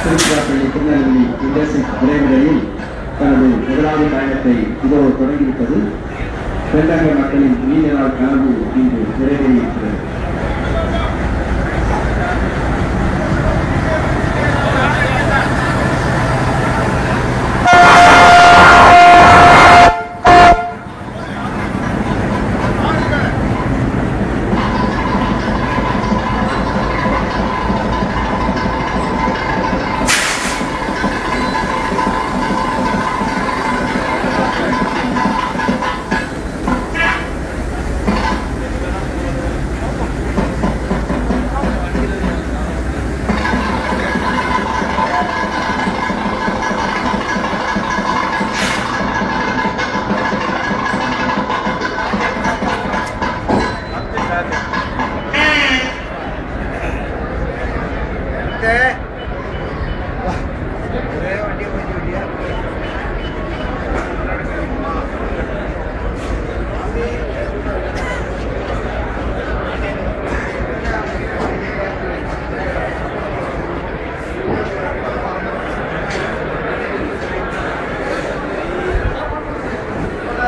Tiruchirappalli Tirunelveli intercity விரைவிலையில் தனது முதலாவது பயணத்தை இதோடு தொடங்கியிருப்பது தென்னக மக்களின் நீண்ட நாள் கனவு இன்று நிறைவேறியிருக்கிறது.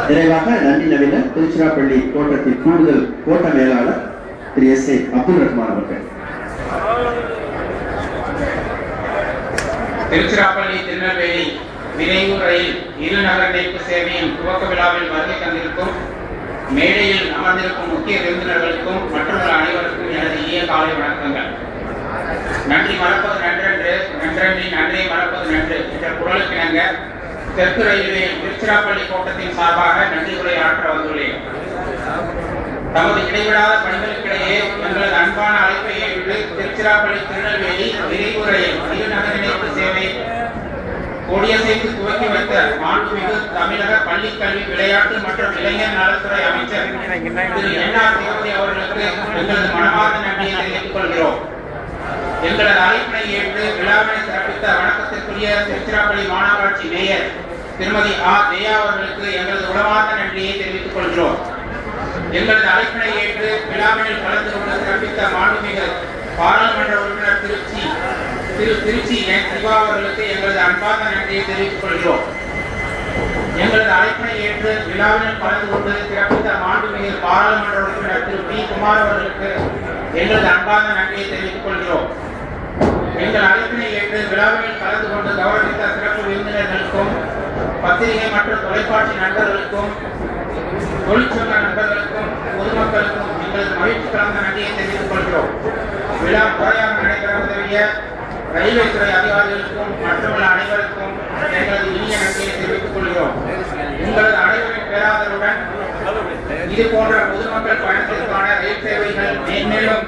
நிறைவாக நன்றி நவீன திருச்சிராப்பள்ளி கோட்டத்தின் கூடுதல் கோட்ட மேலாளர் திரு எஸ். அப்துல் ரஹ்மான் அவர்கள். திருச்சிராப்பள்ளி திருநெல்வேலி விரைவு ரயில் இருநகர் இணைப்பு சேவையின் துவக்க விழாவில் வருகை தந்திருக்கும் மேடையில் அமர்ந்திருக்கும் முக்கிய விருந்தினர்களுக்கும் மற்றும் அனைவருக்கும் எனது இனிய காலை வணக்கங்கள். நன்றி மறப்பது நன்றன்று, நன்றன்றி நன்றியை மறப்பது நன்று என்ற குரலுக்கிணங்க தெற்கு ரயில்வே திருச்சிராப்பள்ளி கோட்டத்தின் சார்பாக நன்றி உரை ஆற்ற வந்துள்ளேன். தமது இடைவிடாத பணிகளுக்கிடையே எங்களது அன்பான அழைப்பை ஏற்று திருச்சிராப்பள்ளி திருநெல்வேலி விரைவு ரயில் இருநகர் இணைப்பு சேவை கொடியசைத்து துவக்கி வைத்த மாண்புமிகு தமிழக பள்ளிக்கல்வி விளையாட்டு மற்றும் இளைஞர் நலத்துறை அமைச்சர் திரு என்.ஆர். தேவதி அவர்களுக்கு எங்களது மனமார்ந்த நன்றியை தெரிவித்துக் கொள்கிறோம். எங்களது அழைப்பினை ஏற்று விழாவினை சிறப்பித்த வணக்கத்திற்குரிய திருச்சிராப்பள்ளி மாநகராட்சி மேயர் திருமதி ஆர். ஜெயா அவர்களுக்கு எங்களது உளமார்ந்த நன்றியை தெரிவித்துக் கொள்கிறோம். எங்களது அழைப்பினை ஏற்று விழாவினில் கலந்து கொண்டு சிறப்பித்த மாண்புமிகு பாராளுமன்ற உறுப்பினர் திருச்சி சிவா அவர்களுக்கு எங்களது அன்பார்ந்த நன்றியை தெரிவித்துக் கொள்கிறோம். எங்களது அழைப்பினை ஏற்று விழாவினில் கலந்து கொண்டு சிறப்பித்த மாண்புமிகு பாராளுமன்ற உறுப்பினர் திரு பி. குமார் அவர்களுக்கு எங்களது அன்பார்ந்த நன்றியை தெரிவித்துக் கொள்கிறோம். எங்கள் அழைப்பினை ஏற்று விழாவில் கலந்து கொண்டு கௌரவித்த சிறப்பு விருந்தினர்களுக்கும் பத்திரிகை மற்றும் தொலைக்காட்சி நண்பர்களுக்கும் தொழிற்சங்க நண்பர்களுக்கும் பொதுமக்களுக்கும் எங்களது மகிழ்ச்சி கலந்த நன்றியை தெரிவித்துக் கொள்கிறோம். விழா முறையாக நடைபெற உதவிய ரயில்வே துறை அதிகாரிகளுக்கும் மற்றுமுள்ள அனைவருக்கும் எங்களது இனிய நன்றியை தெரிவித்துக் கொள்கிறோம். உங்களது அனைவரின் பேராதரவுடன் இது போன்ற பொதுமக்கள் பயணத்திற்கான ரயில் சேவைகள் மேன்மேலும்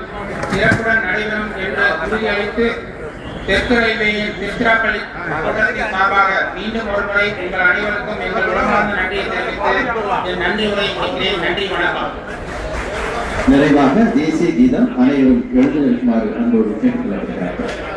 சிறப்புடன் நடைபெறும் என்று உறுதியளித்து தெற்கு ரயில்வேயின் திருச்சிராப்பள்ளி கோட்டத்தின் சார்பாக மீண்டும் ஒருமுறை உங்கள் அனைவருக்கும் எங்கள் உளமார்ந்த நன்றியை தெரிவித்து என் நன்றி உரை முடிக்கிறேன். நன்றி, வணக்கம். நிறைவாக தேசிய கீதம் அனைவரும் எழுந்து நிற்குமாறு அன்போடு கேட்டுக்கொள்ளப்படுகிறார்கள்.